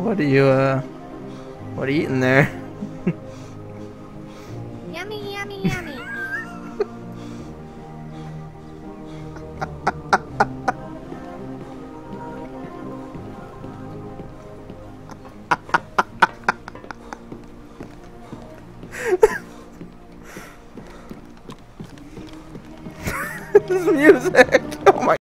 What are you eating there? Yummy, yummy, yummy. This music.